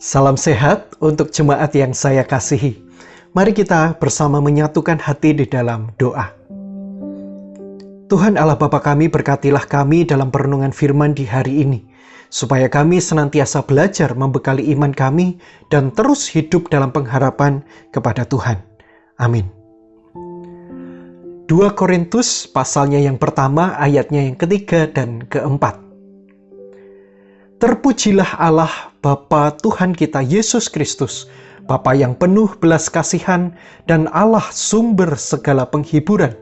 Salam sehat untuk jemaat yang saya kasihi. Mari kita bersama menyatukan hati di dalam doa. Tuhan Allah Bapa kami, berkatilah kami dalam perenungan firman di hari ini, supaya kami senantiasa belajar membekali iman kami dan terus hidup dalam pengharapan kepada Tuhan. Amin. 2 Korintus pasalnya yang pertama, ayatnya yang ketiga dan keempat. Terpujilah Allah Bapa Tuhan kita Yesus Kristus, Bapa yang penuh belas kasihan dan Allah sumber segala penghiburan,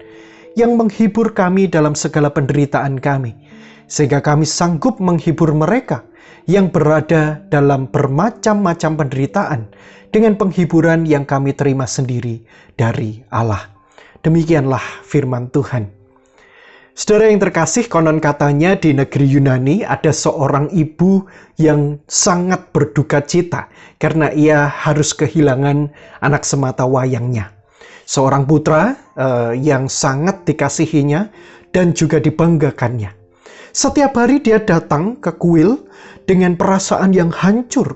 yang menghibur kami dalam segala penderitaan kami, sehingga kami sanggup menghibur mereka yang berada dalam bermacam-macam penderitaan dengan penghiburan yang kami terima sendiri dari Allah. Demikianlah firman Tuhan. Saudara yang terkasih, konon katanya di negeri Yunani ada seorang ibu yang sangat berduka cita karena ia harus kehilangan anak semata wayangnya. Seorang putra yang sangat dikasihinya dan juga dibanggakannya. Setiap hari dia datang ke kuil dengan perasaan yang hancur.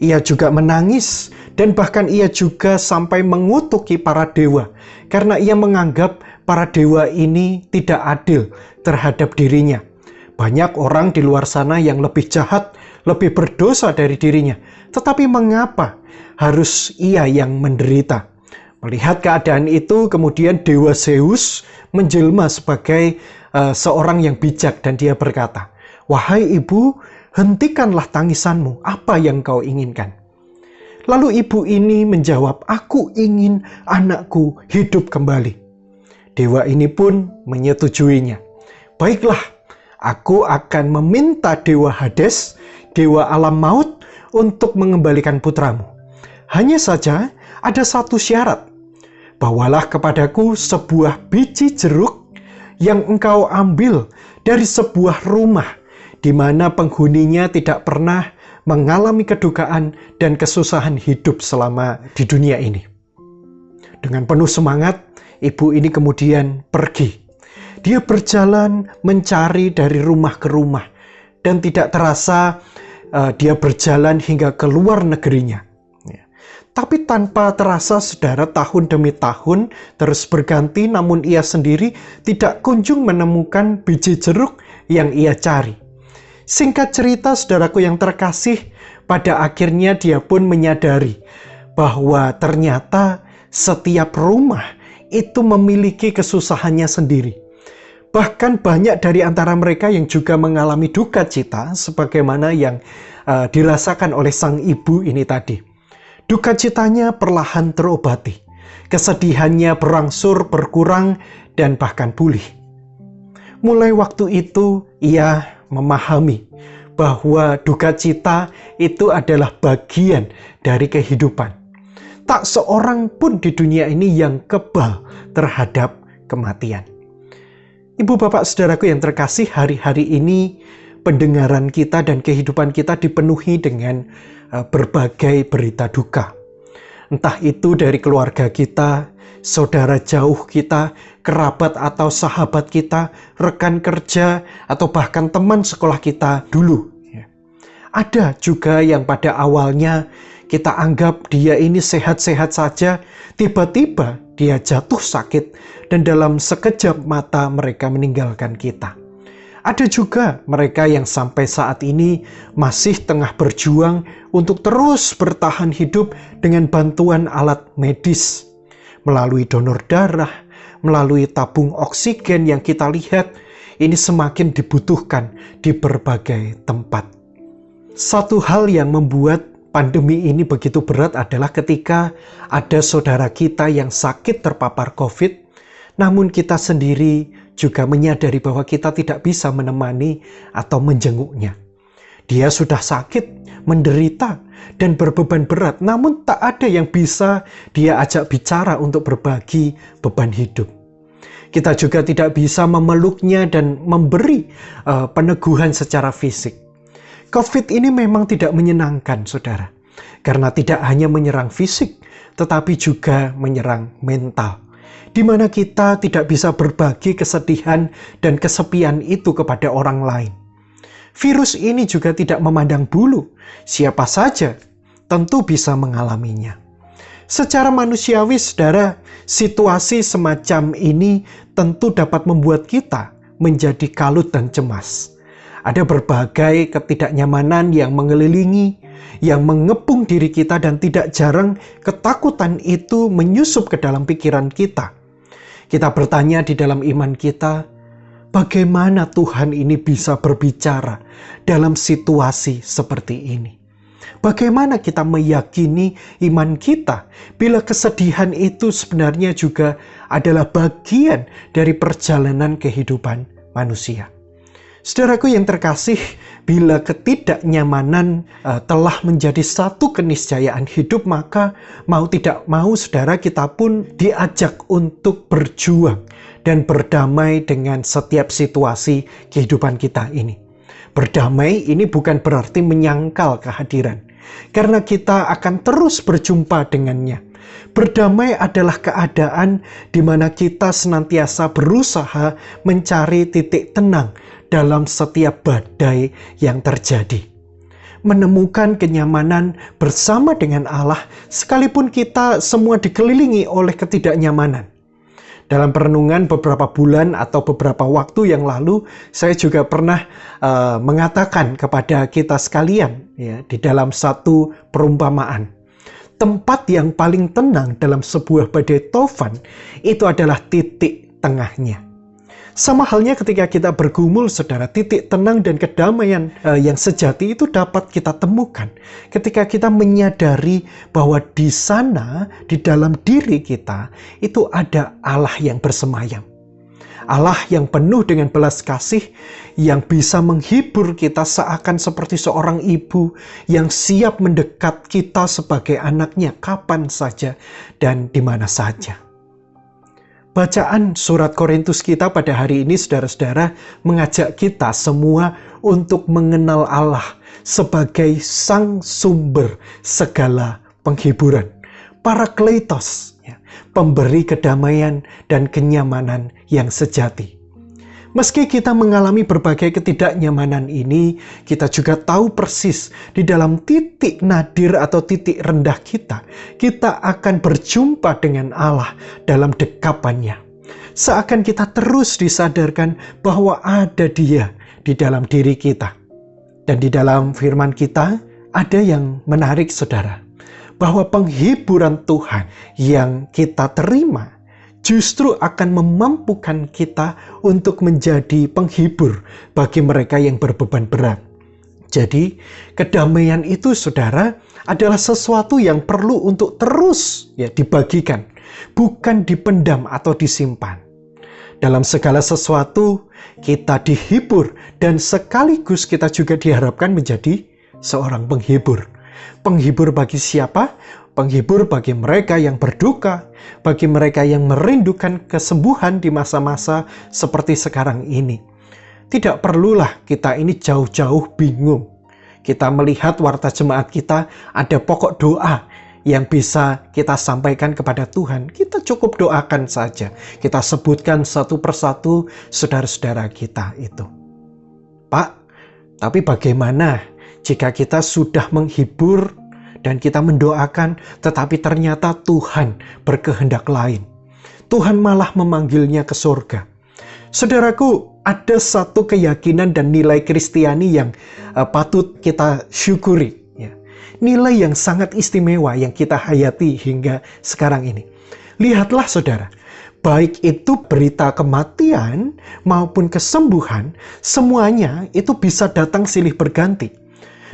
Ia juga menangis dan bahkan ia juga sampai mengutuki para dewa karena ia menganggap para dewa ini tidak adil terhadap dirinya. Banyak orang di luar sana yang lebih jahat, lebih berdosa dari dirinya. Tetapi mengapa harus ia yang menderita? Melihat keadaan itu, kemudian Dewa Zeus menjelma sebagai seorang yang bijak dan dia berkata, "Wahai ibu, hentikanlah tangisanmu, apa yang kau inginkan?" Lalu ibu ini menjawab, "Aku ingin anakku hidup kembali." Dewa ini pun menyetujuinya. "Baiklah, aku akan meminta Dewa Hades, Dewa alam maut, untuk mengembalikan putramu. Hanya saja ada satu syarat. Bawalah kepadaku sebuah biji jeruk yang engkau ambil dari sebuah rumah di mana penghuninya tidak pernah mengalami kedukaan dan kesusahan hidup selama di dunia ini." Dengan penuh semangat, ibu ini kemudian pergi. Dia berjalan mencari dari rumah ke rumah dan tidak terasa dia berjalan hingga ke luar negerinya. Tapi tanpa terasa, saudara, tahun demi tahun terus berganti, namun ia sendiri tidak kunjung menemukan biji jeruk yang ia cari. Singkat cerita, saudaraku yang terkasih, pada akhirnya dia pun menyadari bahwa ternyata setiap rumah itu memiliki kesusahannya sendiri. Bahkan banyak dari antara mereka yang juga mengalami duka cita sebagaimana yang dirasakan oleh sang ibu ini tadi. Duka citanya perlahan terobati. Kesedihannya berangsur berkurang dan bahkan pulih. Mulai waktu itu ia memahami bahwa duka cita itu adalah bagian dari kehidupan. Tak seorang pun di dunia ini yang kebal terhadap kematian. Ibu bapak saudaraku yang terkasih, hari-hari ini pendengaran kita dan kehidupan kita dipenuhi dengan berbagai berita duka. Entah itu dari keluarga kita, saudara jauh kita, kerabat atau sahabat kita, rekan kerja, atau bahkan teman sekolah kita dulu. Ada juga yang pada awalnya kita anggap dia ini sehat-sehat saja, tiba-tiba dia jatuh sakit dan dalam sekejap mata mereka meninggalkan kita. Ada juga mereka yang sampai saat ini masih tengah berjuang untuk terus bertahan hidup dengan bantuan alat medis, melalui donor darah, melalui tabung oksigen yang kita lihat ini semakin dibutuhkan di berbagai tempat. Satu hal yang membuat pandemi ini begitu berat adalah ketika ada saudara kita yang sakit terpapar COVID, namun kita sendiri juga menyadari bahwa kita tidak bisa menemani atau menjenguknya. Dia sudah sakit, menderita, dan berbeban berat, namun tak ada yang bisa dia ajak bicara untuk berbagi beban hidup. Kita juga tidak bisa memeluknya dan memberi peneguhan secara fisik. COVID ini memang tidak menyenangkan, saudara. Karena tidak hanya menyerang fisik, tetapi juga menyerang mental. Di mana kita tidak bisa berbagi kesedihan dan kesepian itu kepada orang lain. Virus ini juga tidak memandang bulu. Siapa saja tentu bisa mengalaminya. Secara manusiawi, saudara, situasi semacam ini tentu dapat membuat kita menjadi kalut dan cemas. Ada berbagai ketidaknyamanan yang mengelilingi, yang mengepung diri kita, dan tidak jarang ketakutan itu menyusup ke dalam pikiran kita. Kita bertanya di dalam iman kita, bagaimana Tuhan ini bisa berbicara dalam situasi seperti ini? Bagaimana kita meyakini iman kita bila kesedihan itu sebenarnya juga adalah bagian dari perjalanan kehidupan manusia? Saudaraku yang terkasih, bila ketidaknyamanan telah menjadi satu keniscayaan hidup, maka mau tidak mau saudara, kita pun diajak untuk berjuang dan berdamai dengan setiap situasi kehidupan kita ini. Berdamai ini bukan berarti menyangkal kehadiran, karena kita akan terus berjumpa dengannya. Berdamai adalah keadaan di mana kita senantiasa berusaha mencari titik tenang dalam setiap badai yang terjadi. Menemukan kenyamanan bersama dengan Allah sekalipun kita semua dikelilingi oleh ketidaknyamanan. Dalam perenungan beberapa bulan atau beberapa waktu yang lalu, saya juga pernah mengatakan kepada kita sekalian ya, di dalam satu perumpamaan. Tempat yang paling tenang dalam sebuah badai tofan itu adalah titik tengahnya. Sama halnya ketika kita bergumul, saudara, titik tenang dan kedamaian yang sejati itu dapat kita temukan ketika kita menyadari bahwa di sana, di dalam diri kita, itu ada Allah yang bersemayam. Allah yang penuh dengan belas kasih, yang bisa menghibur kita seakan seperti seorang ibu yang siap mendekat kita sebagai anaknya kapan saja dan di mana saja. Bacaan surat Korintus kita pada hari ini, saudara-saudara, mengajak kita semua untuk mengenal Allah sebagai sang sumber segala penghiburan. Parakletos, ya, pemberi kedamaian dan kenyamanan yang sejati. Meski kita mengalami berbagai ketidaknyamanan ini, kita juga tahu persis di dalam titik nadir atau titik rendah kita akan berjumpa dengan Allah dalam dekapannya. Seakan kita terus disadarkan bahwa ada Dia di dalam diri kita. Dan di dalam firman kita ada yang menarik, saudara, bahwa penghiburan Tuhan yang kita terima justru akan memampukan kita untuk menjadi penghibur bagi mereka yang berbeban berat. Jadi, kedamaian itu, saudara, adalah sesuatu yang perlu untuk terus dibagikan, bukan dipendam atau disimpan. Dalam segala sesuatu, kita dihibur dan sekaligus kita juga diharapkan menjadi seorang penghibur. Penghibur bagi siapa? Penghibur bagi mereka yang berduka, bagi mereka yang merindukan kesembuhan di masa-masa seperti sekarang ini. Tidak perlulah kita ini jauh-jauh bingung. Kita melihat warta jemaat kita, ada pokok doa yang bisa kita sampaikan kepada Tuhan. Kita cukup doakan saja. Kita sebutkan satu persatu saudara-saudara kita itu. Pak, tapi bagaimana jika kita sudah menghibur dan kita mendoakan, tetapi ternyata Tuhan berkehendak lain? Tuhan malah memanggilnya ke surga. Saudaraku, ada satu keyakinan dan nilai Kristiani yang patut kita syukuri. Ya. Nilai yang sangat istimewa yang kita hayati hingga sekarang ini. Lihatlah, saudara, baik itu berita kematian maupun kesembuhan, semuanya itu bisa datang silih berganti.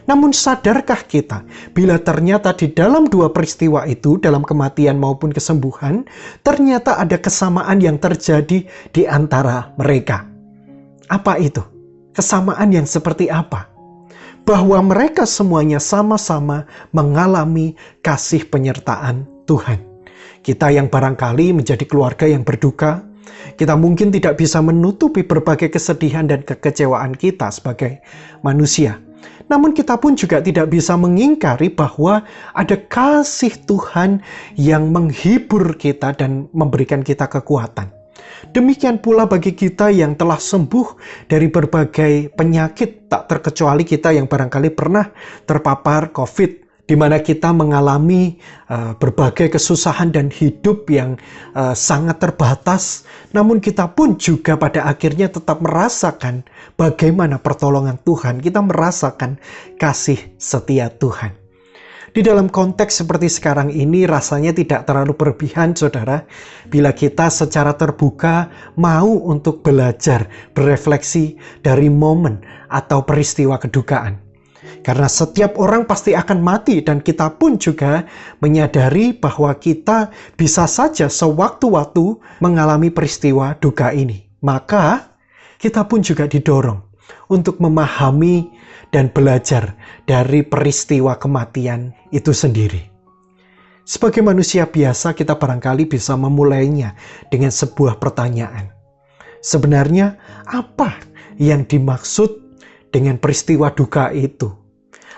Namun sadarkah kita bila ternyata di dalam dua peristiwa itu, dalam kematian maupun kesembuhan, ternyata ada kesamaan yang terjadi di antara mereka? Apa itu? Kesamaan yang seperti apa? Bahwa mereka semuanya sama-sama mengalami kasih penyertaan Tuhan. Kita yang barangkali menjadi keluarga yang berduka, kita mungkin tidak bisa menutupi berbagai kesedihan dan kekecewaan kita sebagai manusia. Namun kita pun juga tidak bisa mengingkari bahwa ada kasih Tuhan yang menghibur kita dan memberikan kita kekuatan. Demikian pula bagi kita yang telah sembuh dari berbagai penyakit, tak terkecuali kita yang barangkali pernah terpapar COVID di mana kita mengalami berbagai kesusahan dan hidup yang sangat terbatas, namun kita pun juga pada akhirnya tetap merasakan bagaimana pertolongan Tuhan, kita merasakan kasih setia Tuhan. Di dalam konteks seperti sekarang ini rasanya tidak terlalu berlebihan, saudara, bila kita secara terbuka mau untuk belajar, berefleksi dari momen atau peristiwa kedukaan. Karena setiap orang pasti akan mati dan kita pun juga menyadari bahwa kita bisa saja sewaktu-waktu mengalami peristiwa duka ini. Maka kita pun juga didorong untuk memahami dan belajar dari peristiwa kematian itu sendiri. Sebagai manusia biasa, kita barangkali bisa memulainya dengan sebuah pertanyaan. Sebenarnya apa yang dimaksud dengan peristiwa duka itu?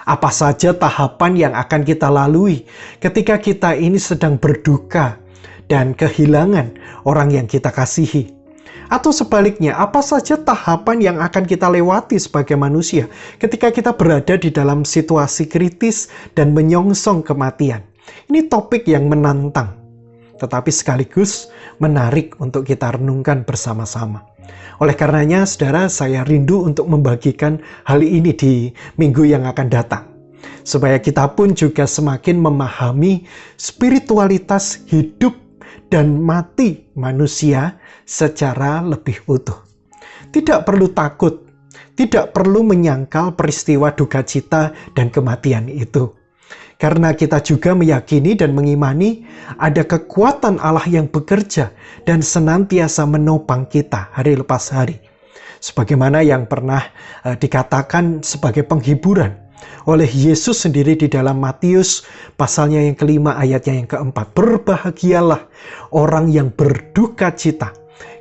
Apa saja tahapan yang akan kita lalui ketika kita ini sedang berduka dan kehilangan orang yang kita kasihi? Atau sebaliknya, apa saja tahapan yang akan kita lewati sebagai manusia ketika kita berada di dalam situasi kritis dan menyongsong kematian? Ini topik yang menantang, tetapi sekaligus menarik untuk kita renungkan bersama-sama. Oleh karenanya, saudara, saya rindu untuk membagikan hal ini di minggu yang akan datang, supaya kita pun juga semakin memahami spiritualitas hidup dan mati manusia secara lebih utuh. Tidak perlu takut, tidak perlu menyangkal peristiwa duka cita dan kematian itu. Karena kita juga meyakini dan mengimani ada kekuatan Allah yang bekerja dan senantiasa menopang kita hari lepas hari. Sebagaimana yang pernah dikatakan sebagai penghiburan oleh Yesus sendiri di dalam Matius pasalnya yang kelima ayatnya yang keempat. Berbahagialah orang yang berduka cita,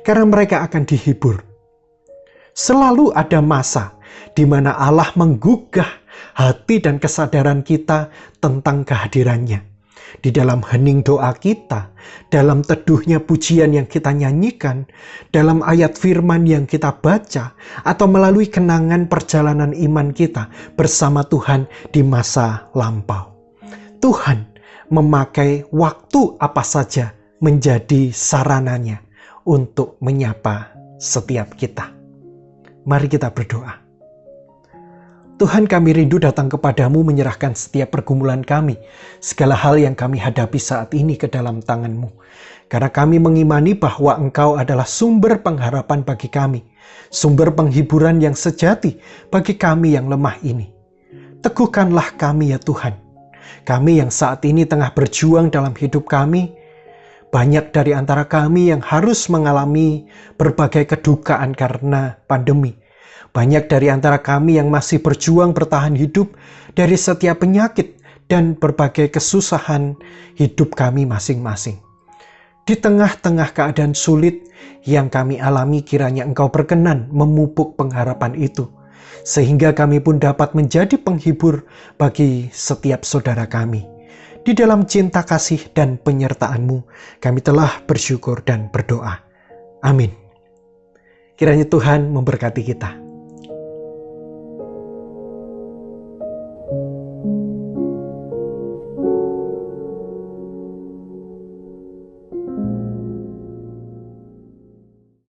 karena mereka akan dihibur. Selalu ada masa di mana Allah menggugah hati dan kesadaran kita tentang kehadirannya. Di dalam hening doa kita, dalam teduhnya pujian yang kita nyanyikan, dalam ayat firman yang kita baca, atau melalui kenangan perjalanan iman kita bersama Tuhan di masa lampau. Tuhan memakai waktu apa saja menjadi sarananya untuk menyapa setiap kita. Mari kita berdoa. Tuhan, kami rindu datang kepadamu menyerahkan setiap pergumulan kami, segala hal yang kami hadapi saat ini ke dalam tangan-Mu. Karena kami mengimani bahwa Engkau adalah sumber pengharapan bagi kami, sumber penghiburan yang sejati bagi kami yang lemah ini. Teguhkanlah kami ya Tuhan. Kami yang saat ini tengah berjuang dalam hidup kami, banyak dari antara kami yang harus mengalami berbagai kedukaan karena pandemi. Banyak dari antara kami yang masih berjuang bertahan hidup dari setiap penyakit dan berbagai kesusahan hidup kami masing-masing. Di tengah-tengah keadaan sulit yang kami alami, kiranya Engkau berkenan memupuk pengharapan itu, sehingga kami pun dapat menjadi penghibur bagi setiap saudara kami. Di dalam cinta kasih dan penyertaan-Mu, kami telah bersyukur dan berdoa. Amin. Kiranya Tuhan memberkati kita.